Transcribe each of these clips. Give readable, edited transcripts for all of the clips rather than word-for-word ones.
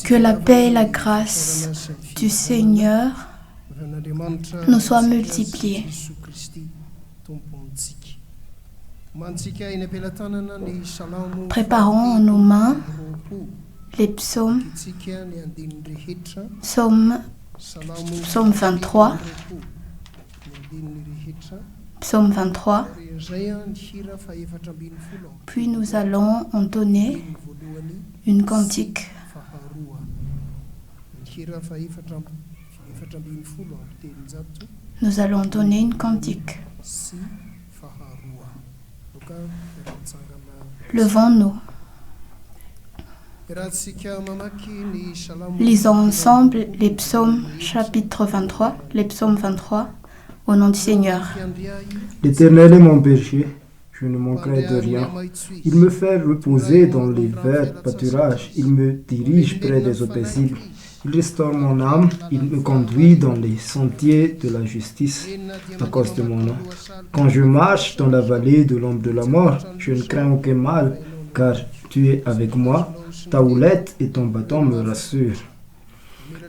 Que la paix et la grâce du Seigneur nous soient multipliées. Préparons en nos mains les psaumes, psaume 23, psaume 23, puis nous allons entonner une cantique. Nous allons entonner une cantique. Levons-nous. Lisons ensemble les psaumes chapitre 23, les psaumes 23, au nom du Seigneur. L'Éternel est mon berger, je ne manquerai de rien. Il me fait reposer dans les verts pâturages, il me dirige près des eaux paisibles. Il restaure mon âme, il me conduit dans les sentiers de la justice à cause de mon nom. Quand je marche dans la vallée de l'ombre de la mort, je ne crains aucun mal, car tu es avec moi. Ta houlette et ton bâton me rassurent.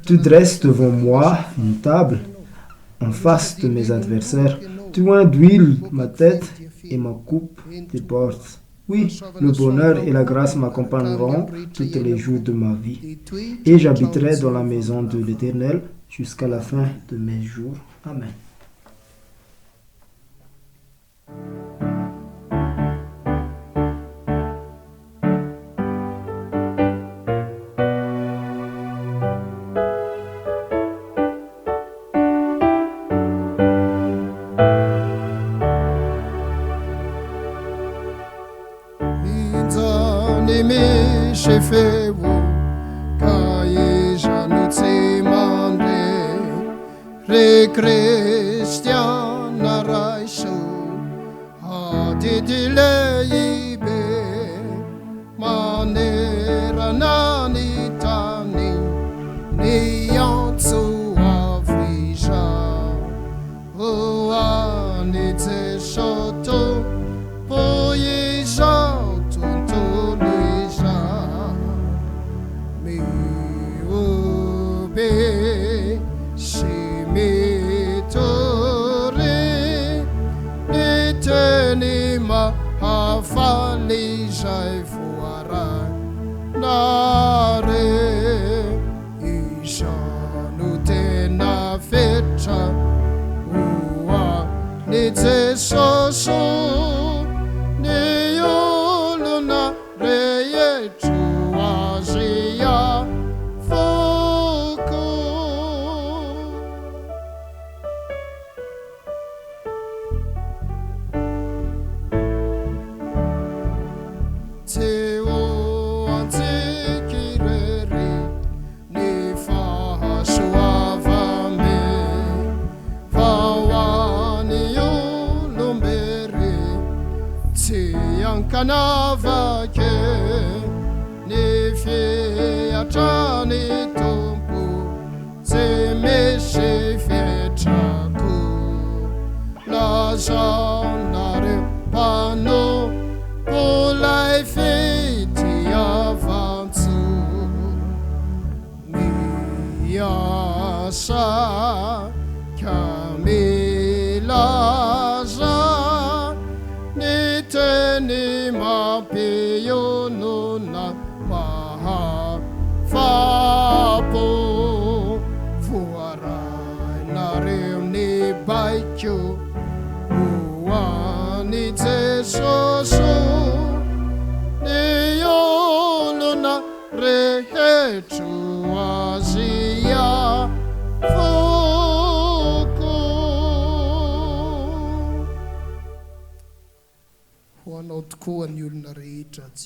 Tu dresses devant moi une table en face de mes adversaires. Tu oins d'huile ma tête et ma coupe déborde. Oui, le bonheur et la grâce m'accompagneront tous les jours de ma vie. Et j'habiterai dans la maison de l'Éternel jusqu'à la fin de mes jours. Amen.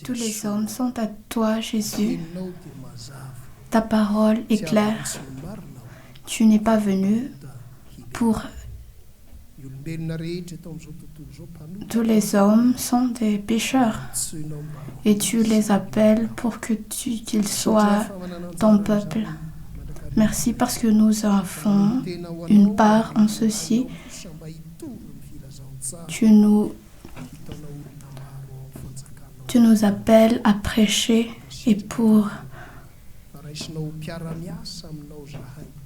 Tous les hommes sont à toi, Jésus. Ta parole est claire. Tu n'es pas venu pour... Tous les hommes sont des pécheurs et tu les appelles pour qu'ils soient ton peuple. Merci parce que nous avons une part en ceci. Tu nous appelles à prêcher et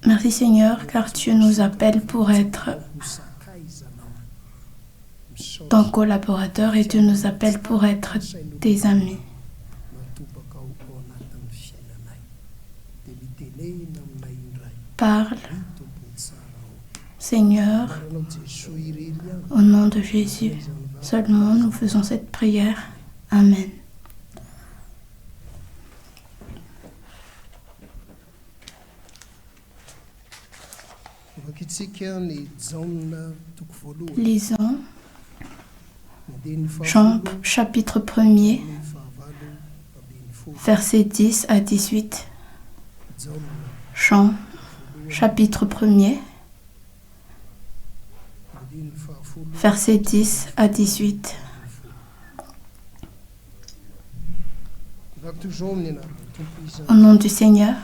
Merci Seigneur, car tu nous appelles pour être ton collaborateur et tu nous appelles pour être tes amis. Parle, Seigneur, au nom de Jésus. Seulement nous faisons cette prière. Amen. Lisons Jean chapitre 1er, versets 10 à 18. Jean chapitre 1er, versets 10 à 18. Au nom du Seigneur.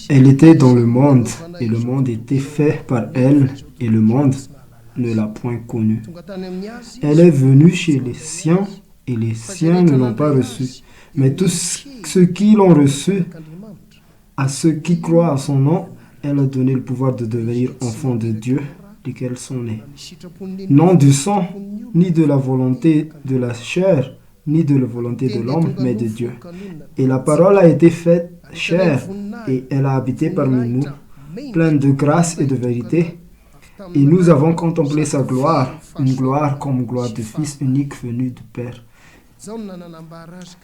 Elle était dans le monde, et le monde était fait par elle, et le monde ne l'a point connue. Elle est venue chez les siens, et les siens ne l'ont pas reçue. Mais tous ceux qui l'ont reçue, à ceux qui croient à son nom, elle a donné le pouvoir de devenir enfants de Dieu, desquels sont nés. Non du sang, ni de la volonté de la chair, ni de la volonté de l'homme, mais de Dieu. Et la parole a été faite chair, et elle a habité parmi nous, pleine de grâce et de vérité. Et nous avons contemplé sa gloire, une gloire comme gloire de Fils unique venu du Père.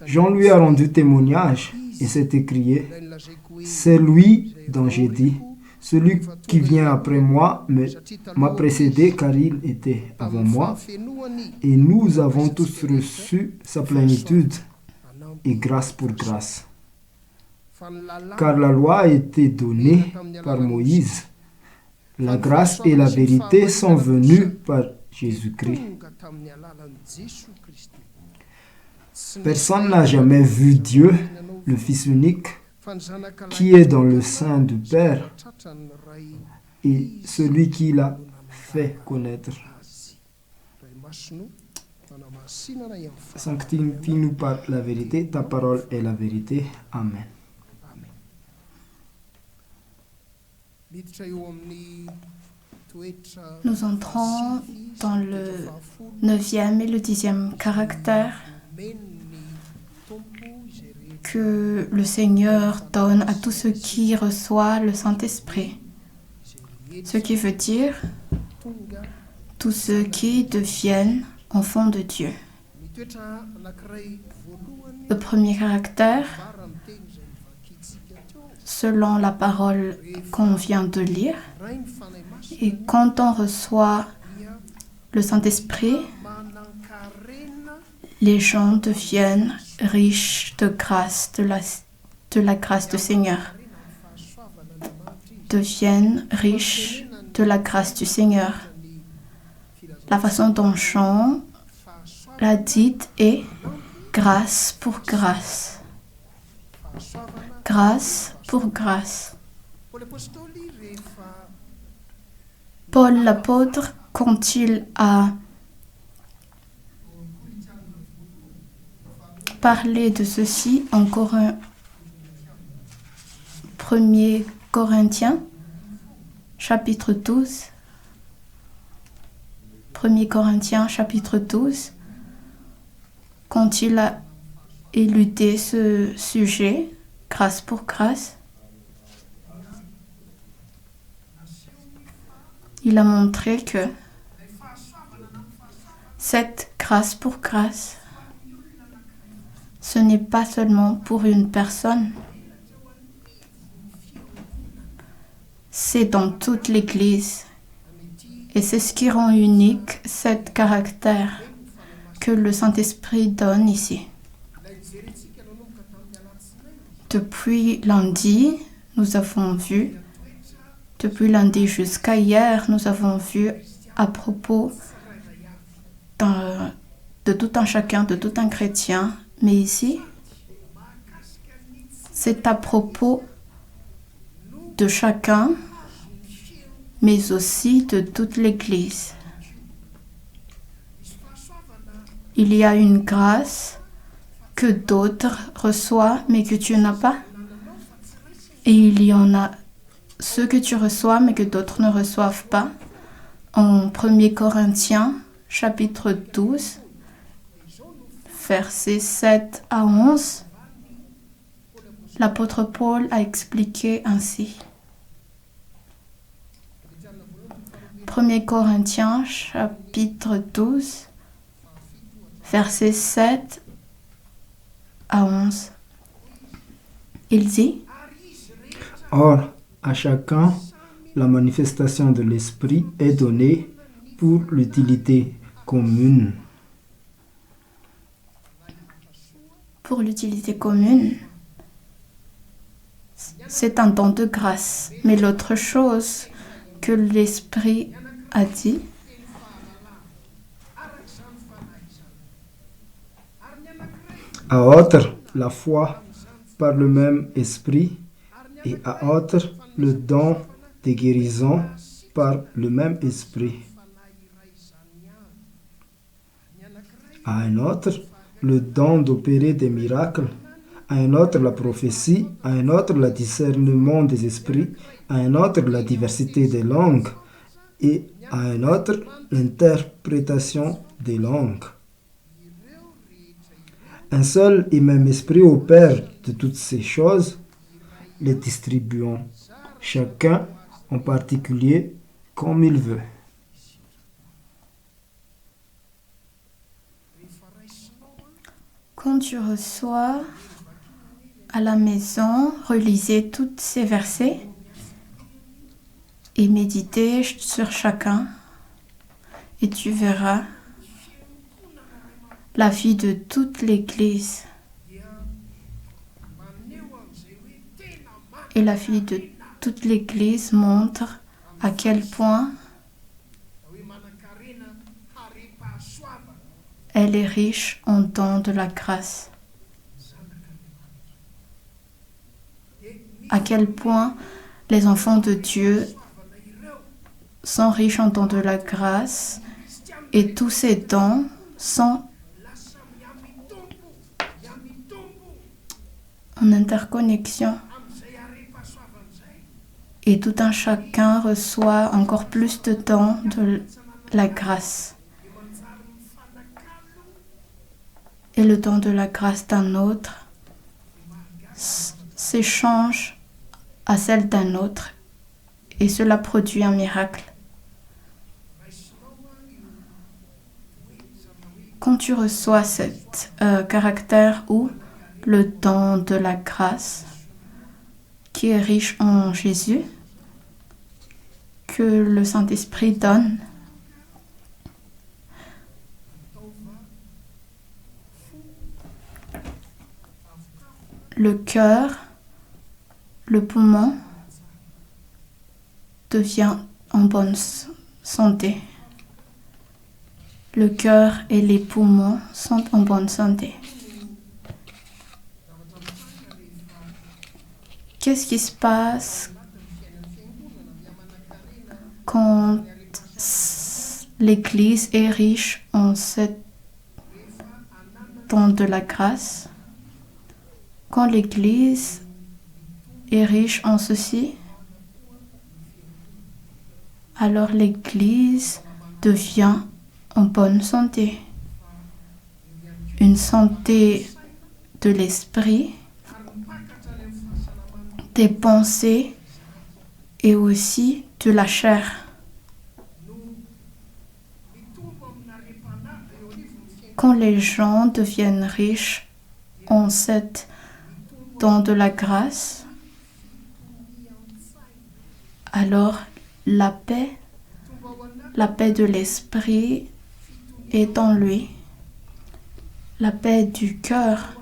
Jean lui a rendu témoignage et s'est écrié, « C'est lui dont j'ai dit, celui qui vient après moi m'a précédé car il était avant moi, et nous avons tous reçu sa plénitude et grâce pour grâce. Car la loi a été donnée par Moïse, la grâce et la vérité sont venues par Jésus-Christ. Personne n'a jamais vu Dieu, le Fils unique, qui est dans le sein du Père, et celui qui l'a fait connaître. Sanctifie-nous par la vérité, ta parole est la vérité. Amen. Nous entrons dans le 9e et le 10e caractère que le Seigneur donne à tous ceux qui reçoivent le Saint-Esprit. Ce qui veut dire tous ceux qui deviennent enfants de Dieu. Le premier caractère, selon la parole qu'on vient de lire, et quand on reçoit le Saint-Esprit, les gens deviennent riches de grâce, de la grâce du Seigneur. Deviennent riches de la grâce du Seigneur. La façon dont Jean l'a dit est grâce pour grâce. Grâce pour grâce. Paul l'apôtre, quand il a parlé de ceci en 1 Corinthiens, chapitre 12, 1 Corinthiens, chapitre 12, quand il a éludé ce sujet, grâce pour grâce, il a montré que cette grâce pour grâce, ce n'est pas seulement pour une personne, c'est dans toute l'Église. Et c'est ce qui rend unique cet caractère que le Saint-Esprit donne ici. Depuis lundi, nous avons vu, depuis lundi jusqu'à hier, nous avons vu à propos de tout un chacun, de tout un chrétien. Mais ici, c'est à propos de chacun, mais aussi de toute l'Église. Il y a une grâce que d'autres reçoivent mais que tu n'as pas. Et il y en a ceux que tu reçois mais que d'autres ne reçoivent pas. En 1 Corinthiens, chapitre 12, versets 7 à 11, l'apôtre Paul a expliqué ainsi. 1 Corinthiens, chapitre 12, versets 7 à 11. Il dit: Or, à chacun, la manifestation de l'Esprit est donnée pour l'utilité commune. Pour l'utilité commune, c'est un don de grâce. Mais l'autre chose que l'Esprit a dit, à autre, la foi par le même Esprit, et à autre, le don de guérison par le même Esprit. À un autre, le don d'opérer des miracles, à un autre la prophétie, à un autre le discernement des esprits, à un autre la diversité des langues, et à un autre l'interprétation des langues. Un seul et même esprit opère de toutes ces choses, les distribuant chacun en particulier comme il veut. Quand tu reçois à la maison, relisez tous ces versets et méditez sur chacun et tu verras la vie de toute l'Église. Et la vie de toute l'Église montre à quel point elle est riche en dons de la grâce. À quel point les enfants de Dieu sont riches en dons de la grâce et tous ces dons sont en interconnexion. Et tout un chacun reçoit encore plus de dons de la grâce. Et le don de la grâce d'un autre s'échange à celle d'un autre et cela produit un miracle. Quand tu reçois cet caractère ou le don de la grâce qui est riche en Jésus, que le Saint-Esprit donne, le cœur, le poumon devient en bonne santé. Le cœur et les poumons sont en bonne santé. Qu'est-ce qui se passe quand l'Église est riche en ce don de la grâce? Quand l'Église est riche en ceci, alors l'Église devient en bonne santé. Une santé de l'esprit, des pensées et aussi de la chair. Quand les gens deviennent riches en cette don de la grâce, alors la paix de l'esprit est en lui, la paix du cœur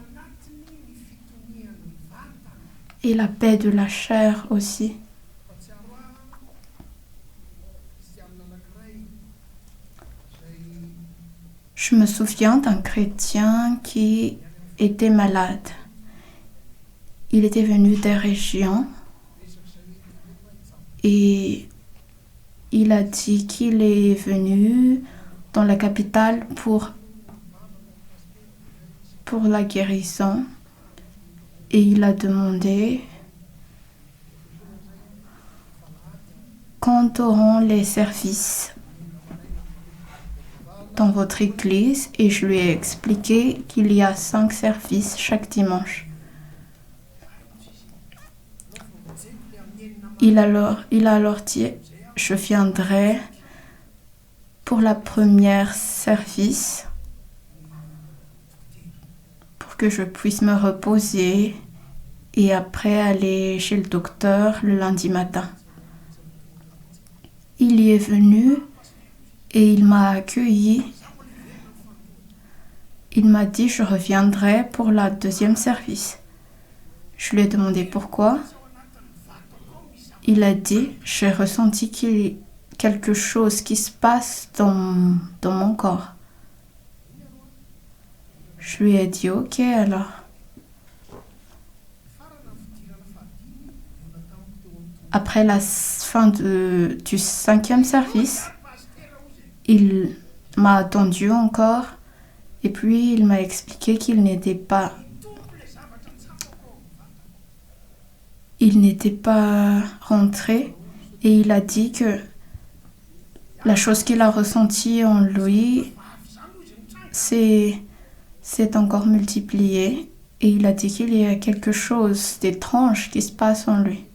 et la paix de la chair aussi. Je me souviens d'un chrétien qui était malade. Il était venu des régions et il a dit qu'il est venu dans la capitale pour pour la guérison et il a demandé quand auront les services dans votre église et je lui ai expliqué qu'il y a 5 services chaque dimanche. Il a alors dit, je viendrai pour la première service pour que je puisse me reposer et après aller chez le docteur le lundi matin. Il y est venu et il m'a accueilli. Il m'a dit je reviendrai pour la deuxième service. Je lui ai demandé pourquoi. Il a dit j'ai ressenti qu'il y a quelque chose qui se passe dans mon corps. Je lui ai dit ok alors. Après la fin du 5e service, il m'a attendu encore et puis il m'a expliqué qu'il n'était pas rentré et il a dit que la chose qu'il a ressentie en lui s'est encore multipliée et il a dit qu'il y a quelque chose d'étrange qui se passe en lui.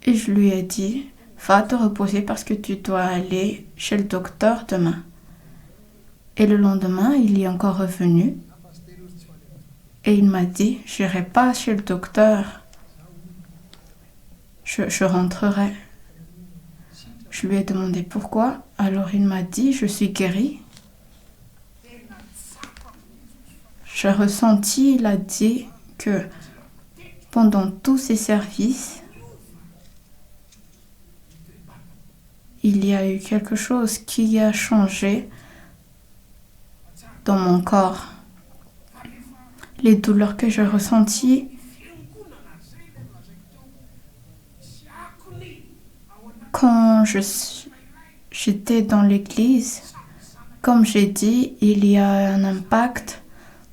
Et je lui ai dit, va te reposer parce que tu dois aller chez le docteur demain. Et le lendemain, il y est encore revenu. Et il m'a dit, je n'irai pas chez le docteur. Je rentrerai. Je lui ai demandé pourquoi. Alors il m'a dit, je suis guéri. J'ai ressenti, il a dit que pendant tous ces services, il y a eu quelque chose qui a changé dans mon corps. Les douleurs que j'ai ressenties, quand j'étais dans l'église, comme j'ai dit, il y a un impact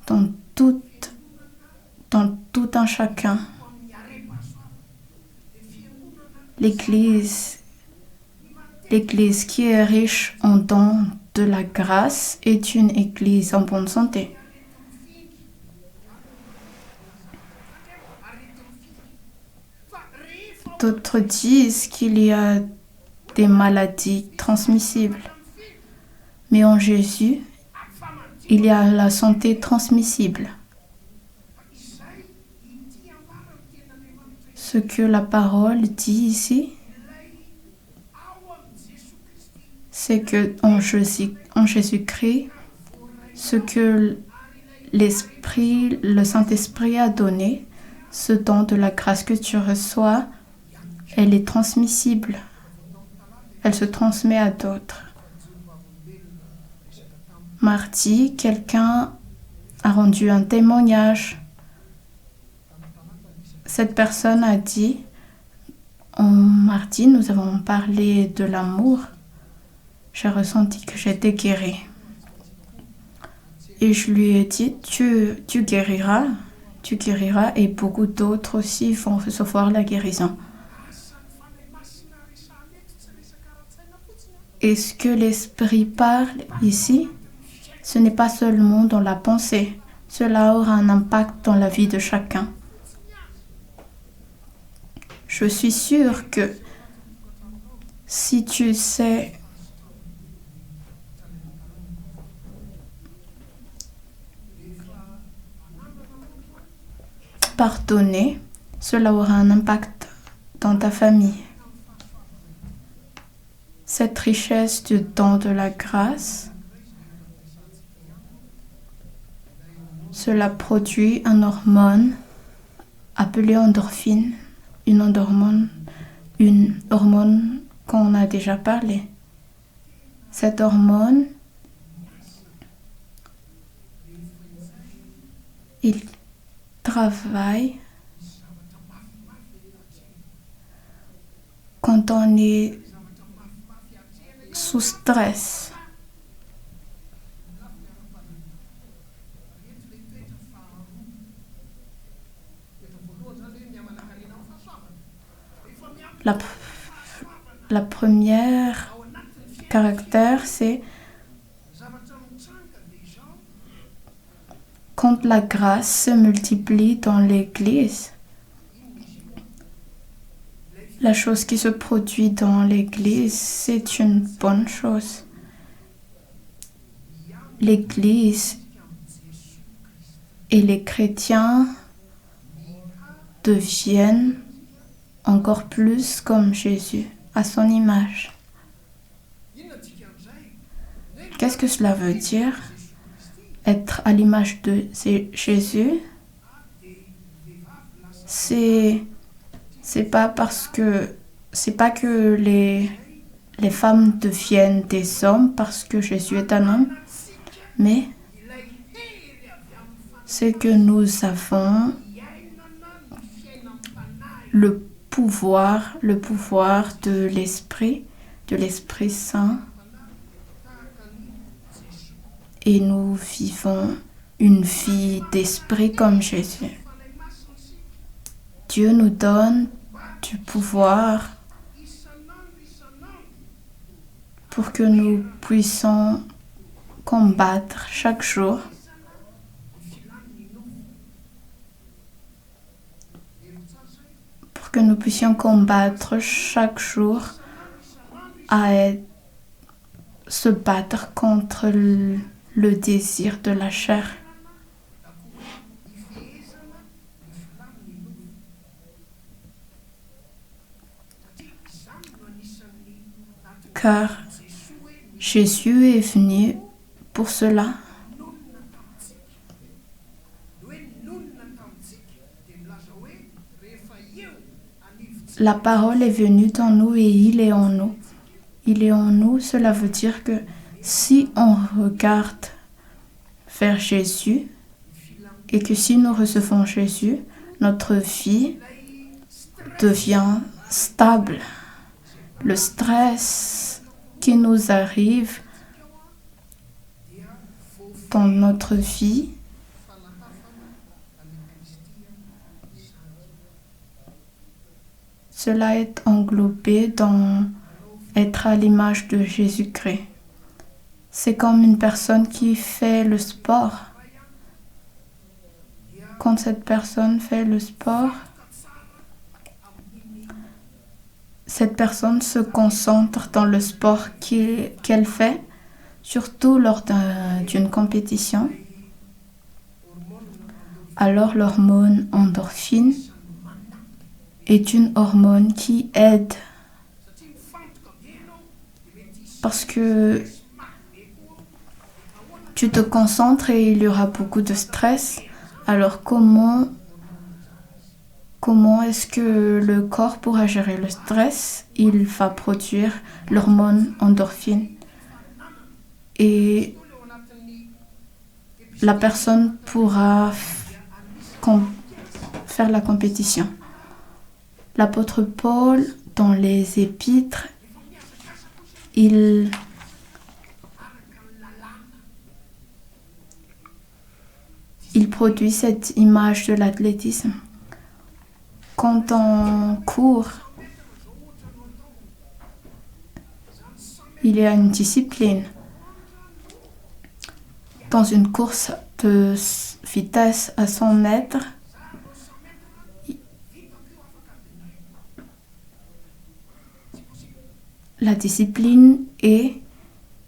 dans tout un chacun. L'église qui est riche en dons de la grâce est une église en bonne santé. D'autres disent qu'il y a des maladies transmissibles. Mais en Jésus, il y a la santé transmissible. Ce que la parole dit ici, c'est que en Jésus-Christ, ce que le Saint-Esprit a donné, ce don de la grâce que tu reçois, elle est transmissible. Elle se transmet à d'autres. Mardi, quelqu'un a rendu un témoignage. Cette personne a dit, en mardi, nous avons parlé de l'amour. J'ai ressenti que j'étais guérie. Et je lui ai dit, tu guériras, et beaucoup d'autres aussi vont recevoir la guérison. Et ce que l'Esprit parle ici, ce n'est pas seulement dans la pensée. Cela aura un impact dans la vie de chacun. Je suis sûre que si tu sais pardonner, cela aura un impact dans ta famille. Cette richesse du don de la grâce, cela produit une hormone appelée endorphine, une hormone qu'on a déjà parlé. Cette hormone, il travaille quand on est sous stress. La première caractère, c'est quand la grâce se multiplie dans l'Église. La chose qui se produit dans l'Église, c'est une bonne chose. L'Église et les chrétiens deviennent encore plus comme Jésus, à son image. Qu'est-ce que cela veut dire? Être à l'image de Jésus, c'est pas que les femmes deviennent des hommes parce que Jésus est un homme, mais c'est que nous avons le pouvoir de l'Esprit Saint, et nous vivons une vie d'esprit comme Jésus. Dieu nous donne du pouvoir pour que nous puissions combattre chaque jour. Pour que nous puissions combattre chaque jour à se battre contre le désir de la chair. Car Jésus est venu pour cela. La parole est venue dans nous et il est en nous. Il est en nous, cela veut dire que si on regarde vers Jésus et que si nous recevons Jésus, notre vie devient stable. Le stress qui nous arrive dans notre vie cela est englobé dans être à l'image de Jésus-Christ. C'est comme une personne qui fait le sport. Quand cette personne fait le sport, cette personne se concentre dans le sport qu'elle fait, surtout lors d'une compétition. Alors l'hormone endorphine est une hormone qui aide parce que tu te concentres et il y aura beaucoup de stress. Alors comment est-ce que le corps pourra gérer le stress? Il va produire l'hormone endorphine et la personne pourra faire la compétition. L'apôtre Paul, dans les Épîtres, il produit cette image de l'athlétisme. Quand on court, il y a une discipline. Dans une course de vitesse à 100 mètres, la discipline est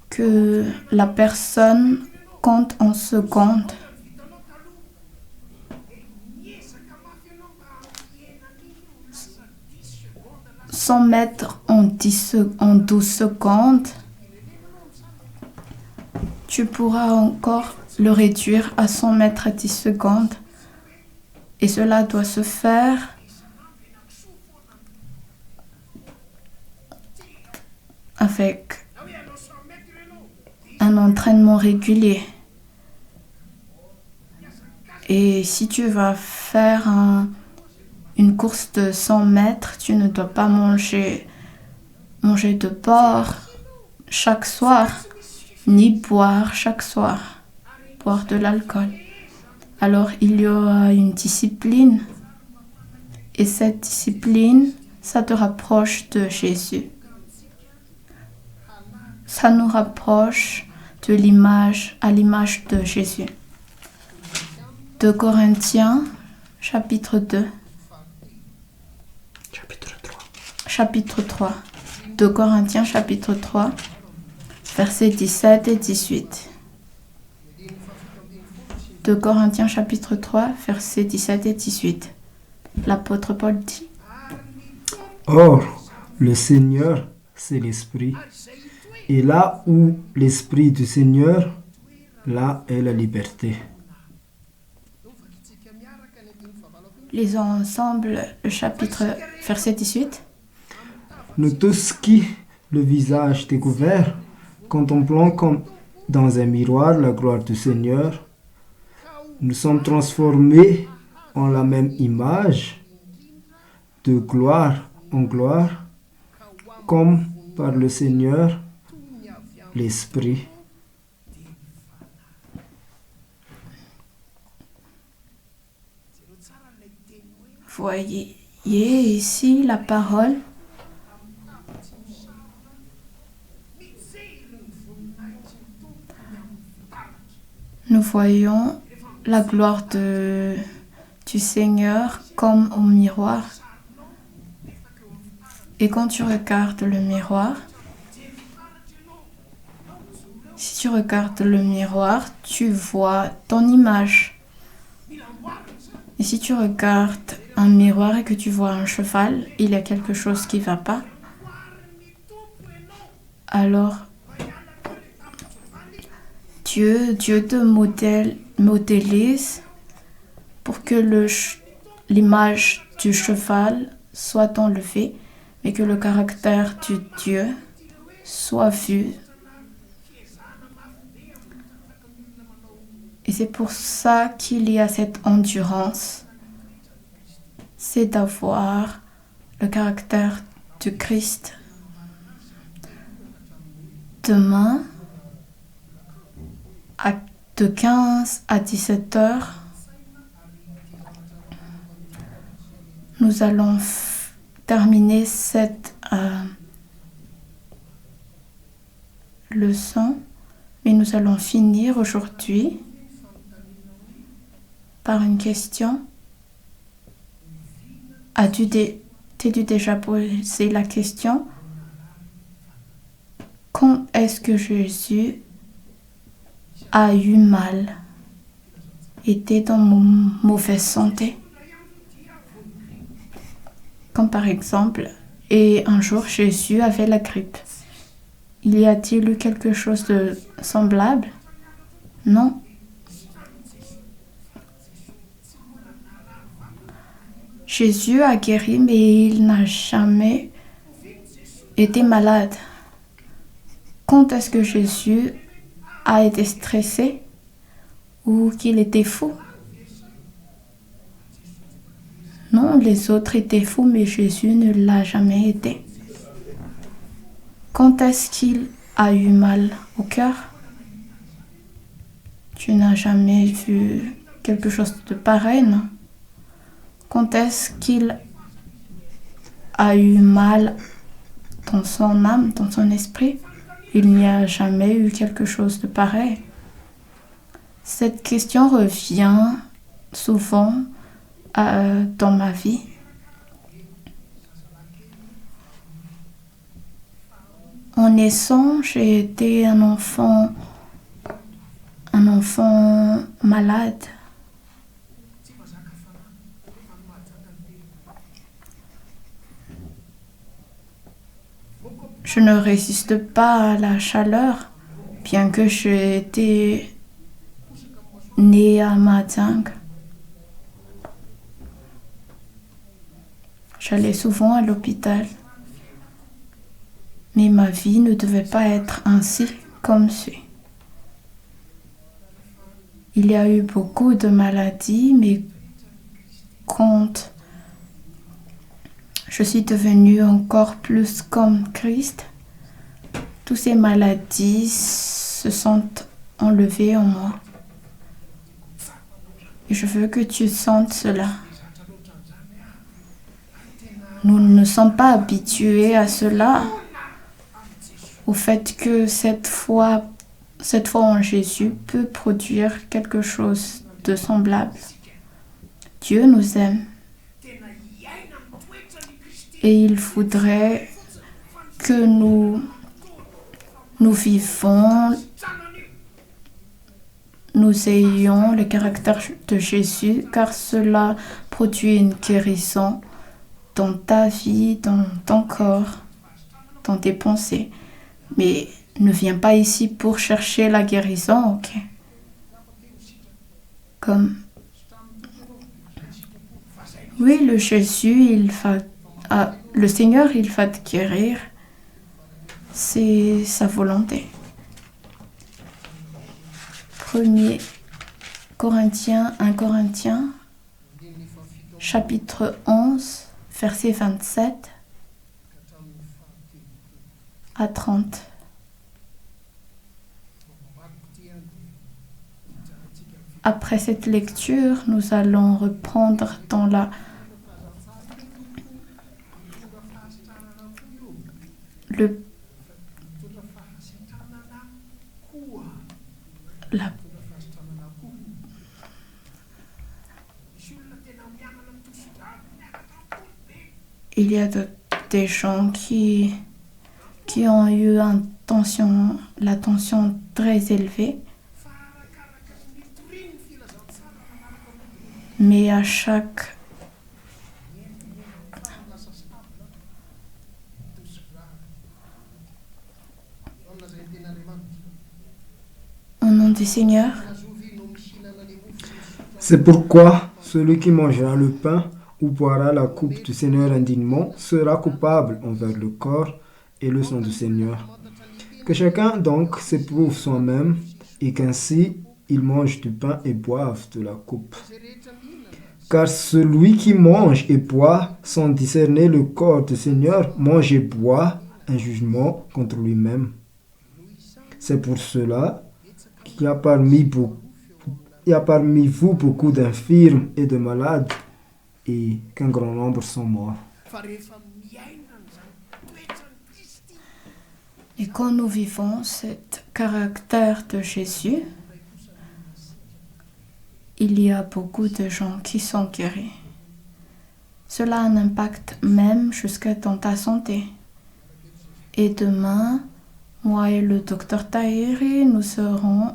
que la personne compte en secondes. « 100 mètres en 12 secondes, tu pourras encore le réduire à 100 mètres à 10 secondes. Et cela doit se faire avec un entraînement régulier. Et si tu vas faire une course de 100 mètres, tu ne dois pas manger de porc chaque soir, ni boire chaque soir, boire de l'alcool. Alors il y aura une discipline, et cette discipline, ça te rapproche de Jésus. Ça nous rapproche de à l'image de Jésus. 2 Corinthiens, chapitre 2. Chapitre 3. 2 Corinthiens, chapitre 3, versets 17 et 18. 2 Corinthiens, chapitre 3, versets 17 et 18. L'apôtre Paul dit: Or, le Seigneur, c'est l'Esprit. Et là où l'Esprit du Seigneur, là est la liberté. Lisons ensemble le chapitre, verset 18. Nous tous qui, le visage découvert, contemplant comme dans un miroir la gloire du Seigneur, nous sommes transformés en la même image, de gloire en gloire, comme par le Seigneur, l'Esprit. Voyez ici la parole. Nous voyons la gloire du Seigneur comme au miroir. Et quand tu regardes le miroir, si tu regardes le miroir, tu vois ton image. Et si tu regardes un miroir et que tu vois un cheval, il y a quelque chose qui ne va pas. Alors, Dieu te modélise pour que l'image du cheval soit enlevée, mais que le caractère de Dieu soit vu. Et c'est pour ça qu'il y a cette endurance. C'est d'avoir le caractère de Christ. Demain, de 15 à 17 heures, nous allons terminer cette leçon, mais nous allons finir aujourd'hui par une question. T'es-tu déjà posé la question? Quand est-ce que Jésus a eu mal, était dans mauvaise santé? Comme par exemple, et un jour Jésus avait la grippe. Il y a-t-il eu quelque chose de semblable? Non. Jésus a guéri, mais il n'a jamais été malade. Quand est-ce que Jésus a été stressé ou qu'il était fou? Non, les autres étaient fous, mais Jésus ne l'a jamais été. Quand est-ce qu'il a eu mal au cœur? Tu n'as jamais vu quelque chose de pareil, non? Quand est-ce qu'il a eu mal dans son âme, dans son esprit? Il n'y a jamais eu quelque chose de pareil. Cette question revient souvent dans ma vie. En naissant, j'ai été un enfant malade. Je ne résiste pas à la chaleur, bien que j'ai été née à Madang. J'allais souvent à l'hôpital. Mais ma vie ne devait pas être ainsi comme c'est. Il y a eu beaucoup de maladies, mais quand je suis devenue encore plus comme Christ, toutes ces maladies se sont enlevées en moi. Et je veux que tu sentes cela. Nous ne sommes pas habitués à cela, au fait que cette foi en Jésus peut produire quelque chose de semblable. Dieu nous aime et il voudrait que nous vivons, nous ayons le caractère de Jésus, car cela produit une guérison dans ta vie, dans ton corps, dans tes pensées. Mais ne viens pas ici pour chercher la guérison, ok? Comme, oui, le Seigneur, il va te guérir. C'est sa volonté. 1 Corinthiens, chapitre 11, verset 27 à 30. Après cette lecture, nous allons reprendre dans la il y a des gens qui ont eu la tension très élevée, mais à chaque au nom du Seigneur. C'est pourquoi celui qui mangera le pain ou boira la coupe du Seigneur indignement sera coupable envers le corps et le sang du Seigneur. Que chacun donc s'éprouve soi-même et qu'ainsi il mange du pain et boive de la coupe. Car celui qui mange et boit sans discerner le corps du Seigneur mange et boit un jugement contre lui-même. C'est pour cela qu'il y a parmi vous beaucoup d'infirmes et de malades et qu'un grand nombre sont morts. Et quand nous vivons ce caractère de Jésus, il y a beaucoup de gens qui sont guéris. Cela a un impact même jusqu'à dans ta santé. Et demain, moi et le docteur Tahiri, nous serons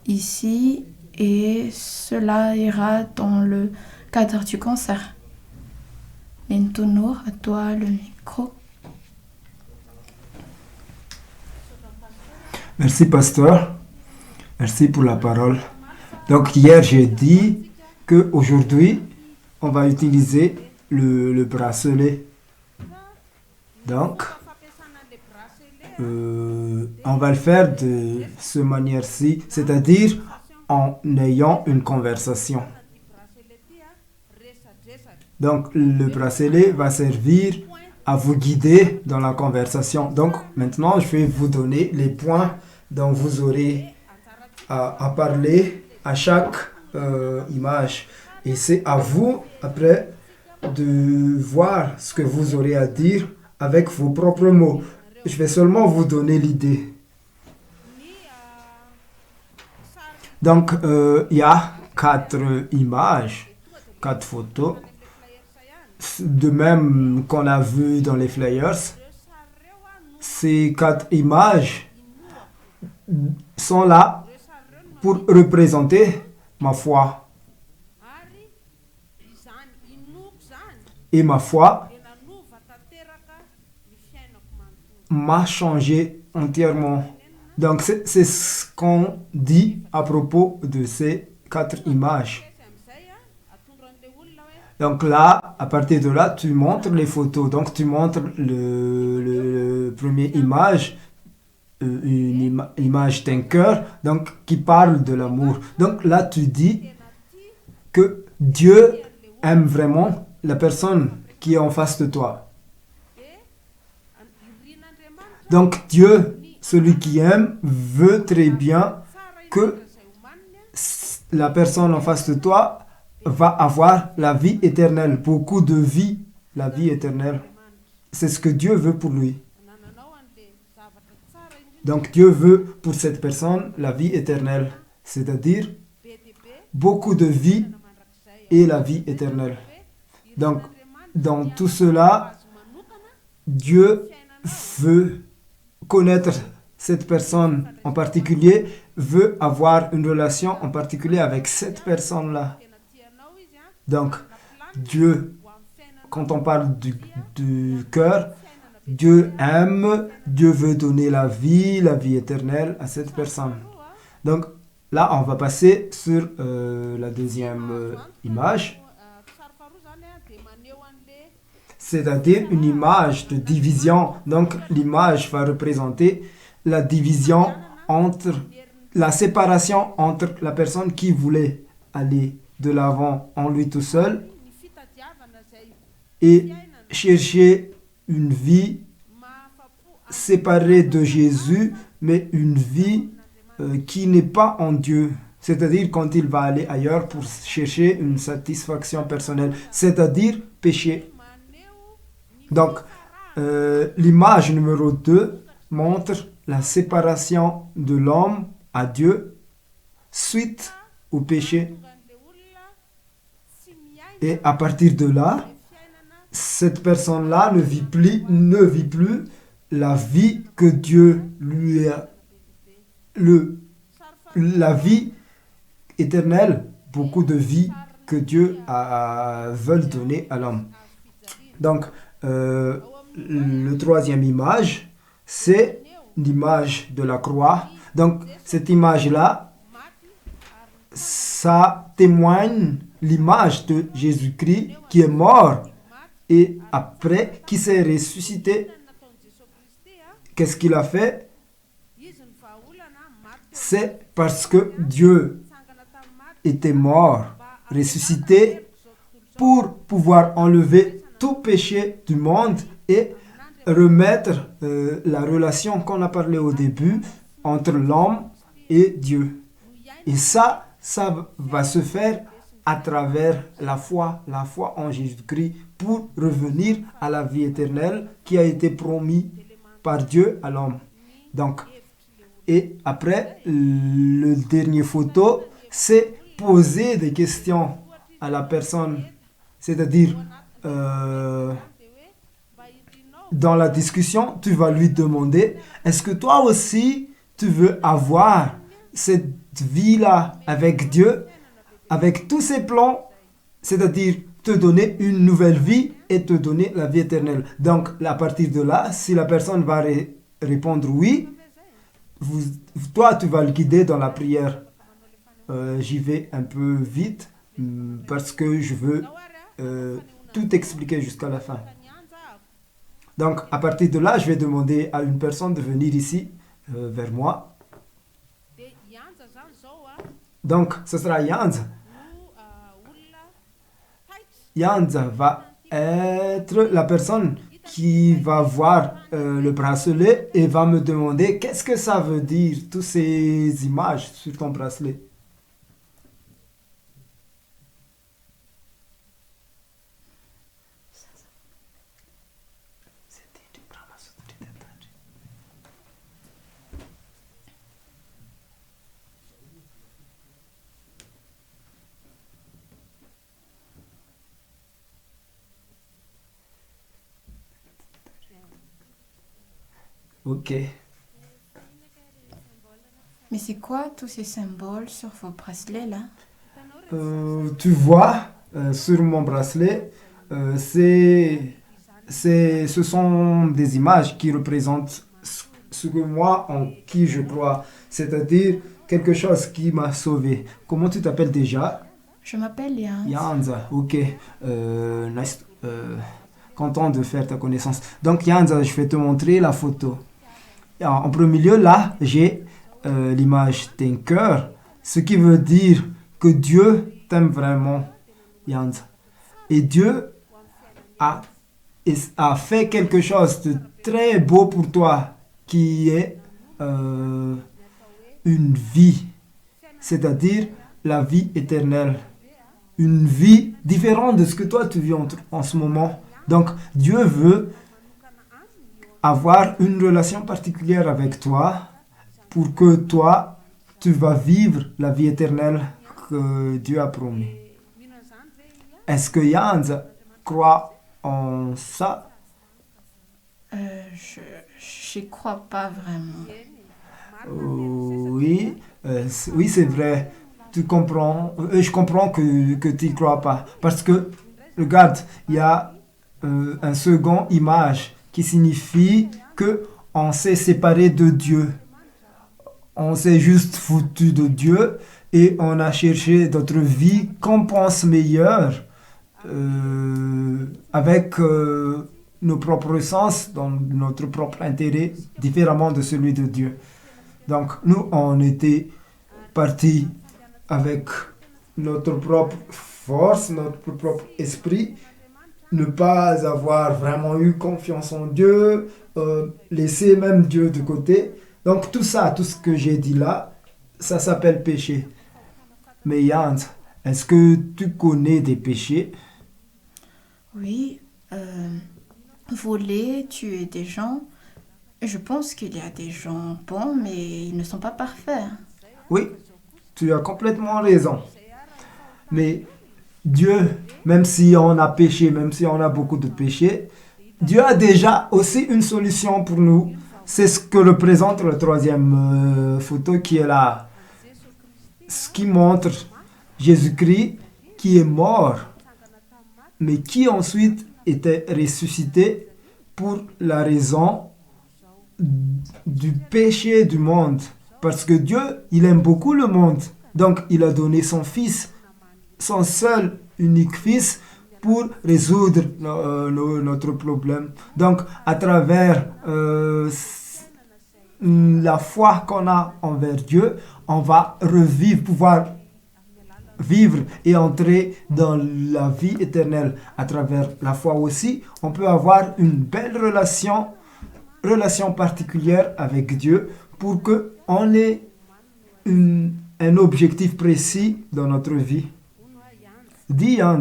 ici et cela ira dans le cadre du cancer. Maintenant, à toi le micro. Merci, pasteur. Merci pour la parole. Donc, hier, j'ai dit qu'aujourd'hui, on va utiliser le bracelet. Donc, on va le faire de cette manière-ci, c'est-à-dire en ayant une conversation. Donc, le bracelet va servir à vous guider dans la conversation. Donc, maintenant, je vais vous donner les points dont vous aurez à parler à chaque image. Et c'est à vous, après, de voir ce que vous aurez à dire avec vos propres mots. Je vais seulement vous donner l'idée. Donc, il y a 4 images, 4 photos. De même qu'on a vu dans les flyers, ces 4 images sont là pour représenter ma foi. Et ma foi m'a changé entièrement. Donc, c'est ce qu'on dit à propos de ces 4 images. Donc là, à partir de là, tu montres les photos. Donc, tu montres le première image, une image d'un cœur, donc qui parle de l'amour. Donc là, tu dis que Dieu aime vraiment la personne qui est en face de toi. Donc Dieu, celui qui aime, veut très bien que la personne en face de toi va avoir la vie éternelle, beaucoup de vie, la vie éternelle. C'est ce que Dieu veut pour lui. Donc Dieu veut pour cette personne la vie éternelle, c'est-à-dire beaucoup de vie et la vie éternelle. Donc dans tout cela, Dieu veut connaître cette personne en particulier, veut avoir une relation en particulier avec cette personne-là. Donc Dieu, quand on parle du cœur, Dieu aime, Dieu veut donner la vie éternelle à cette personne. Donc là, on va passer sur la deuxième image, c'est-à-dire une image de division. Donc l'image va représenter la division entre, la séparation entre la personne qui voulait aller de l'avant en lui tout seul et chercher une vie séparée de Jésus, mais une vie qui n'est pas en Dieu. C'est-à-dire quand il va aller ailleurs pour chercher une satisfaction personnelle, c'est-à-dire pécher. Donc, l'image numéro 2 montre la séparation de l'homme à Dieu suite au péché. Et à partir de là, cette personne-là ne vit plus la vie que Dieu lui a, la vie éternelle, beaucoup de vie que Dieu veut donner à l'homme. Donc, le troisième image, c'est l'image de la croix. Donc, cette image-là, ça témoigne l'image de Jésus-Christ qui est mort et après qui s'est ressuscité. Qu'est-ce qu'il a fait? C'est parce que Dieu était mort, ressuscité, pour pouvoir enlever tout péché du monde et remettre la relation qu'on a parlé au début entre l'homme et Dieu. Et ça va se faire à travers la foi en Jésus-Christ pour revenir à la vie éternelle qui a été promise par Dieu à l'homme. Donc, et après, le dernier photo, c'est poser des questions à la personne. C'est-à-dire, dans la discussion, tu vas lui demander, est-ce que toi aussi, tu veux avoir cette vie-là avec Dieu, avec tous ses plans, c'est-à-dire te donner une nouvelle vie et te donner la vie éternelle. Donc, à partir de là, si la personne va répondre oui, toi, tu vas le guider dans la prière. J'y vais un peu vite parce que je veux tout expliquer jusqu'à la fin. Donc, à partir de là, je vais demander à une personne de venir ici, vers moi. Donc, ce sera Yanza. Yanza va être la personne qui va voir le bracelet et va me demander qu'est-ce que ça veut dire, toutes ces images sur ton bracelet. Ok. Mais c'est quoi tous ces symboles sur vos bracelets là? Tu vois, sur mon bracelet, ce sont des images qui représentent ce que moi, en qui je crois. C'est-à-dire quelque chose qui m'a sauvé. Comment tu t'appelles déjà? Je m'appelle Yanza. Yanza, ok. Nice. Content de faire ta connaissance. Donc Yanza, je vais te montrer la photo. En premier lieu, là, j'ai l'image d'un cœur, ce qui veut dire que Dieu t'aime vraiment, Yanza. Et Dieu a fait quelque chose de très beau pour toi, qui est une vie, c'est-à-dire la vie éternelle. une vie différente de ce que toi tu vis en ce moment. Donc Dieu veut avoir une relation particulière avec toi pour que toi, tu vas vivre la vie éternelle que Dieu a promis. Est-ce que Jans croit en ça? Je n'y crois pas vraiment. Oui, oui, c'est vrai. Tu comprends, je comprends que tu n'y crois pas. Parce que, regarde, il y a un second image qui signifie que on s'est séparé de Dieu. On s'est juste foutu de Dieu et on a cherché notre vie qu'on pense meilleure avec nos propres sens, dans notre propre intérêt, différemment de celui de Dieu. Donc nous, on était partis avec notre propre force, notre propre esprit, ne pas avoir vraiment eu confiance en Dieu, laisser même Dieu de côté. Donc tout ça, tout ce que j'ai dit là, ça s'appelle péché. Mais Yann, est-ce que tu connais des péchés? Oui, voler, tuer des gens. Je pense qu'il y a des gens bons, mais ils ne sont pas parfaits. Oui, tu as complètement raison. Mais Dieu, même si on a péché, même si on a beaucoup de péchés, Dieu a déjà aussi une solution pour nous. C'est ce que représente la troisième photo qui est là. Ce qui montre Jésus-Christ qui est mort, mais qui ensuite était ressuscité pour la raison du péché du monde. Parce que Dieu, il aime beaucoup le monde. Donc, il a donné son Fils, son seul, unique Fils, pour résoudre notre problème. Donc, à travers la foi qu'on a envers Dieu, on va pouvoir vivre et entrer dans la vie éternelle. À travers la foi aussi, on peut avoir une belle relation particulière avec Dieu pour qu'on ait un objectif précis dans notre vie. Dis, Hans,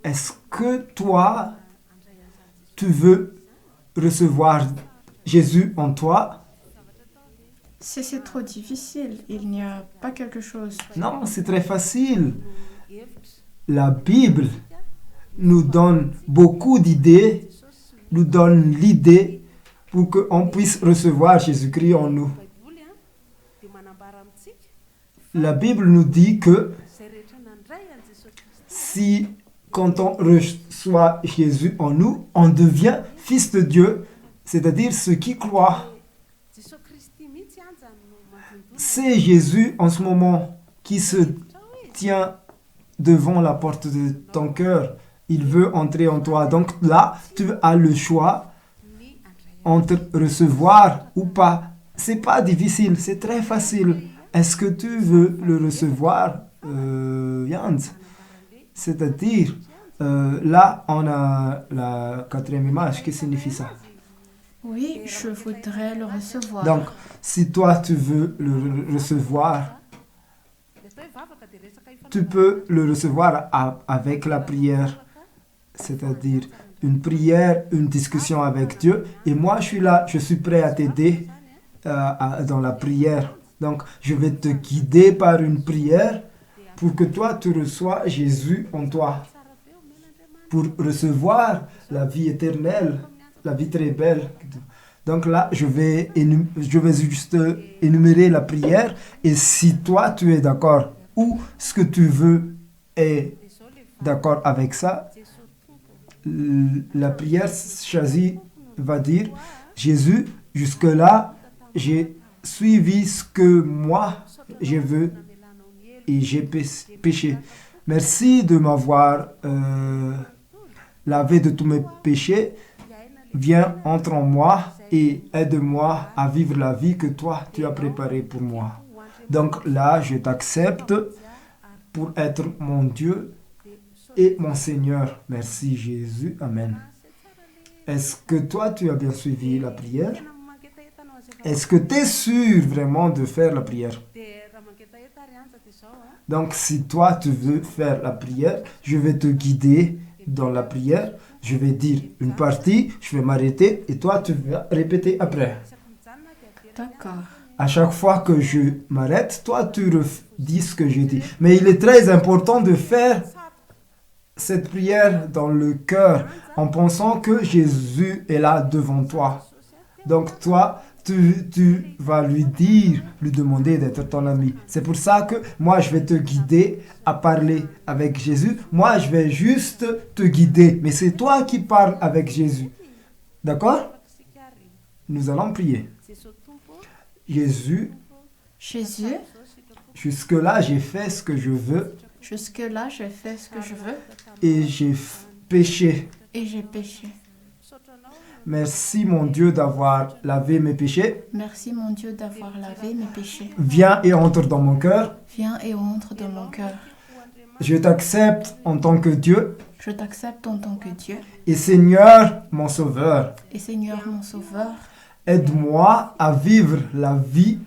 est-ce que toi, tu veux recevoir Jésus en toi? C'est trop difficile. Il n'y a pas quelque chose. Non, c'est très facile. La Bible nous donne beaucoup d'idées, nous donne l'idée pour qu'on puisse recevoir Jésus-Christ en nous. La Bible nous dit que si, quand on reçoit Jésus en nous, on devient fils de Dieu, c'est-à-dire ceux qui croient. C'est Jésus en ce moment qui se tient devant la porte de ton cœur. Il veut entrer en toi. Donc là, tu as le choix entre recevoir ou pas. C'est pas difficile, c'est très facile. Est-ce que tu veux le recevoir, Jans? C'est-à-dire, là, on a la quatrième image. Qu'est-ce que signifie ça? Oui, je voudrais le recevoir. Donc, si toi, tu veux le recevoir, tu peux le recevoir avec la prière. C'est-à-dire, une prière, une discussion avec Dieu. Et moi, je suis là, je suis prêt à t'aider dans la prière. Donc, je vais te guider par une prière pour que toi, tu reçois Jésus en toi. Pour recevoir la vie éternelle, la vie très belle. Donc là, je vais juste énumérer la prière. Et si toi, tu es d'accord ou ce que tu veux est d'accord avec ça, la prière choisie va dire, Jésus, jusque-là, j'ai suivi ce que moi, je veux et j'ai péché. Merci de m'avoir lavé de tous mes péchés. Viens, entre en moi et aide-moi à vivre la vie que toi, tu as préparée pour moi. Donc là, je t'accepte pour être mon Dieu et mon Seigneur. Merci Jésus. Amen. Est-ce que toi, tu as bien suivi la prière? Est-ce que tu es sûr vraiment de faire la prière? Donc, si toi, tu veux faire la prière, je vais te guider dans la prière. Je vais dire une partie, je vais m'arrêter et toi, tu vas répéter après. D'accord. À chaque fois que je m'arrête, toi, tu dis ce que je dis. Mais il est très important de faire cette prière dans le cœur en pensant que Jésus est là devant toi. Donc toi, tu vas lui dire, lui demander d'être ton ami. C'est pour ça que moi, je vais te guider à parler avec Jésus. Moi, je vais juste te guider. Mais c'est toi qui parles avec Jésus. D'accord? Nous allons prier. Jésus, jusque-là, j'ai fait ce que je veux. Jusque-là, j'ai fait ce que je veux. Et j'ai péché. Merci mon Dieu d'avoir lavé mes péchés. Merci mon Dieu d'avoir lavé mes péchés. Viens et entre dans mon cœur. Viens et entre dans mon cœur. Je t'accepte en tant que Dieu. Je t'accepte en tant que Dieu. Et Seigneur, mon Sauveur. Et Seigneur, mon Sauveur. Aide-moi à vivre la vie.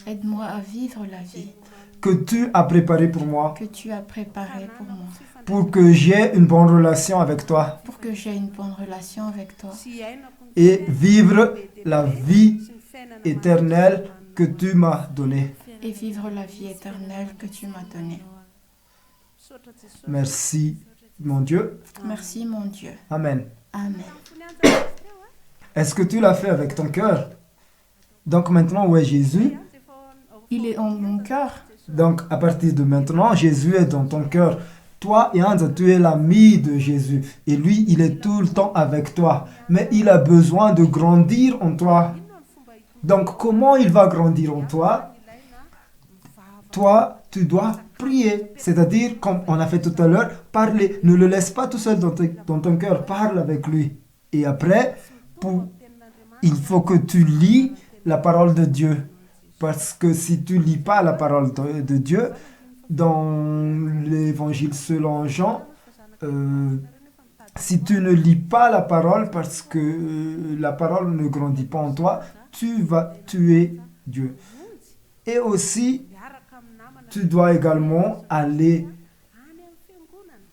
Aide-moi à vivre la vie. Que tu as préparée pour moi. Que tu as préparée pour moi. Pour que j'ai une bonne relation avec toi. Pour que j'ai une bonne relation avec toi. Et vivre la vie éternelle que tu m'as donnée. Et vivre la vie éternelle que tu m'as donnée. Merci, mon Dieu. Merci, mon Dieu. Amen. Amen. Est-ce que tu l'as fait avec ton cœur? Donc maintenant, où est Jésus? Il est en mon cœur. Donc à partir de maintenant, Jésus est dans ton cœur. Toi, Yann, tu es l'ami de Jésus. Et lui, il est tout le temps avec toi. Mais il a besoin de grandir en toi. Donc comment il va grandir en toi? Toi, tu dois prier. C'est-à-dire, comme on a fait tout à l'heure, parler. Ne le laisse pas tout seul dans ton cœur. Parle avec lui. Et après, il faut que tu lis la parole de Dieu. Parce que si tu ne lis pas la parole de Dieu, dans l'évangile selon Jean, si tu ne lis pas la parole parce que la parole ne grandit pas en toi, tu vas tuer Dieu. Et aussi, tu dois également aller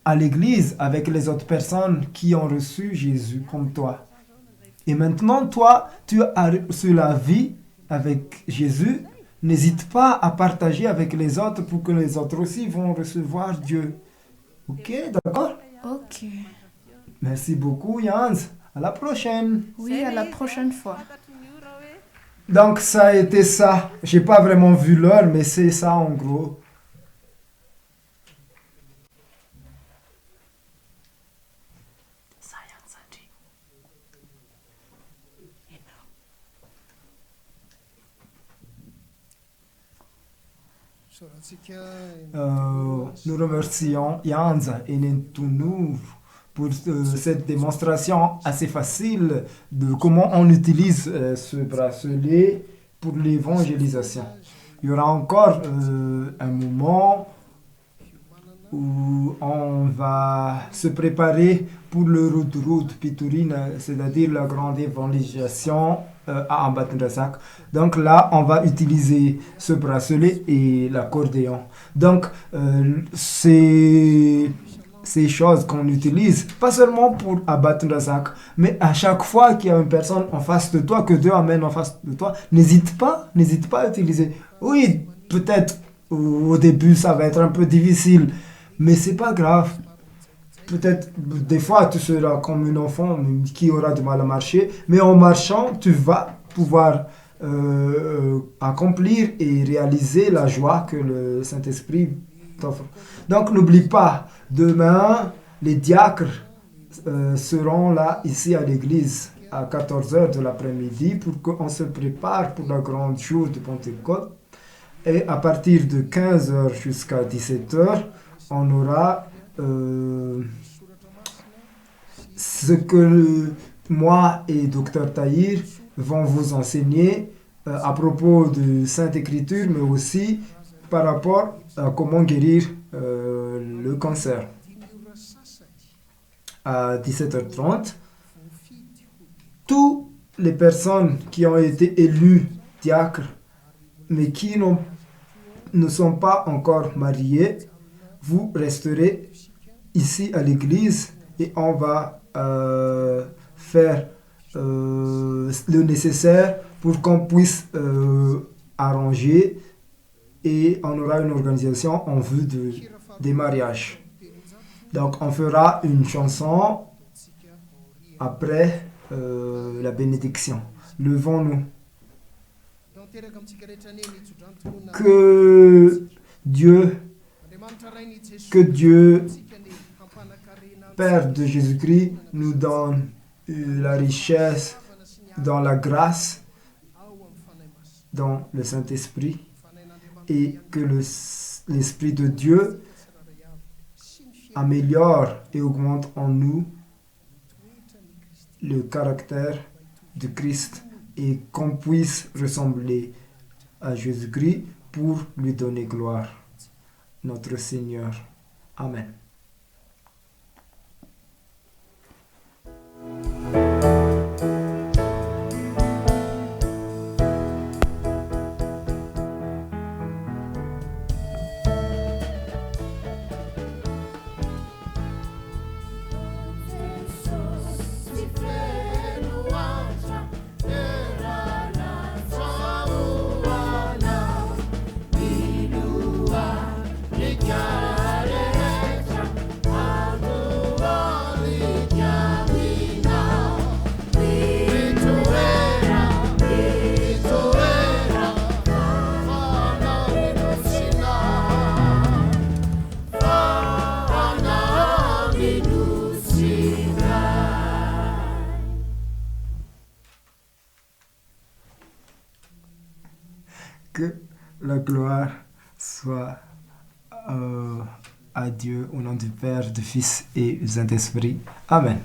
à l'église avec les autres personnes qui ont reçu Jésus comme toi. Et maintenant, toi, tu as reçu la vie avec Jésus. N'hésite pas à partager avec les autres pour que les autres aussi vont recevoir Dieu. Ok, d'accord? Ok. Merci beaucoup, Jans. À la prochaine. Oui, à la prochaine fois. Donc, ça a été ça. J'ai pas vraiment vu l'heure, mais c'est ça en gros. Nous remercions Jans et Nentunou pour cette démonstration assez facile de comment on utilise ce bracelet pour l'évangélisation. Il y aura encore un moment où on va se préparer pour le route Piturine, c'est-à-dire la grande évangélisation à Ambatndrasak. Donc là, on va utiliser ce bracelet et l'accordéon. Donc, ces choses qu'on utilise, pas seulement pour Ambatndrasak, mais à chaque fois qu'il y a une personne en face de toi, que Dieu amène en face de toi, n'hésite pas à utiliser. Oui, peut-être au début, ça va être un peu difficile, mais c'est pas grave. Peut-être des fois tu seras comme un enfant qui aura du mal à marcher, mais en marchant tu vas pouvoir accomplir et réaliser la joie que le Saint-Esprit t'offre. Donc n'oublie pas, demain les diacres seront là ici à l'église à 14h de l'après-midi pour qu'on se prépare pour le grand jour de Pentecôte. Et à partir de 15h jusqu'à 17h, on aura ce que moi et Dr Tahir vont vous enseigner à propos de Sainte Écriture, mais aussi par rapport à comment guérir le cancer. À 17h30, toutes les personnes qui ont été élues diacres, mais qui n'ont ne sont pas encore mariés, vous resterez ici à l'église et on va faire le nécessaire pour qu'on puisse arranger et on aura une organisation en vue des mariages. Donc on fera une chanson après la bénédiction. Levons-nous. Que Dieu, Père de Jésus-Christ, nous donne la richesse dans la grâce, dans le Saint-Esprit, et que l'Esprit de Dieu améliore et augmente en nous le caractère de Christ et qu'on puisse ressembler à Jésus-Christ pour lui donner gloire. Notre Seigneur. Amen. Que la gloire soit à Dieu au nom du Père, du Fils et du Saint-Esprit. Amen.